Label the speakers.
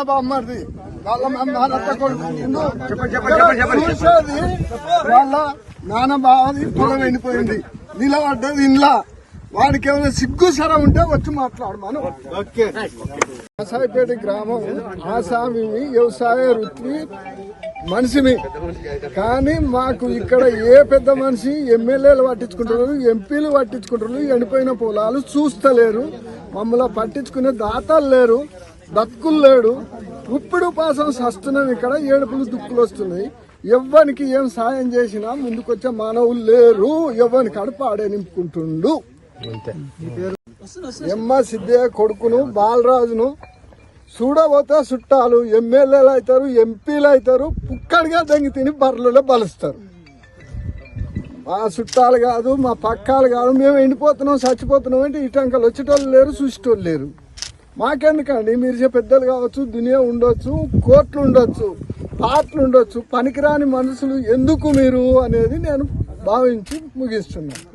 Speaker 1: బామ్మది వాళ్ళ నాన్నత్త కొడుకు చూసేది వాళ్ళ నాన్న బావది పొలం ఎండిపోయింది, నిలబడ్డది ఇంట్లో. వాడికి ఏమైనా సిగ్గు సర ఉంటే వచ్చి మాట్లాడమాను. ఆసాయిపేట గ్రామం ఆసామి వ్యవసాయ వృత్తి మనిషిని, కానీ మాకు ఇక్కడ ఏ పెద్ద మనిషి ఎమ్మెల్యేలు పట్టించుకుంటారు, ఎంపీలు పట్టించుకుంటారు. ఎండిపోయిన పొలాలు చూస్తలేరు, మమ్మల్ని పట్టించుకునే దాతలు లేరు, బతుకులు లేడు. ఇప్పుడు పాసం సస్తున్నాం. ఇక్కడ ఏడుపులు దుక్కులు వస్తున్నాయి. ఎవ్వనికి ఏం సాయం చేసినా ముందుకొచ్చే మానవులు లేరు. ఎవ్వని కడుపు ఆడే నింపుకుంటుండు. ఎమ్మ సిద్ధయ్య కొడుకును బాలరాజును చూడబోతే చుట్టాలు ఎమ్మెల్యేలు అవుతారు, ఎంపీలు అవుతారు. పుక్కడిగా దంగి తిని బర్రెలలో బలుస్తారు. మా చుట్టాలు కాదు, మా పక్కాలు కాదు. మేము ఎండిపోతున్నాం, చచ్చిపోతున్నాం అంటే ఇటంకలు వచ్చేటోళ్ళు లేరు, చూసేటోళ్ళు లేరు. మాకెందుకండి? మీరు పెద్దలు కావచ్చు, దునియా ఉండొచ్చు, కోర్టులు ఉండొచ్చు, పాటలు ఉండొచ్చు. పనికిరాని మనుషులు ఎందుకు మీరు అనేది నేను భావించి ముగిస్తున్నాను.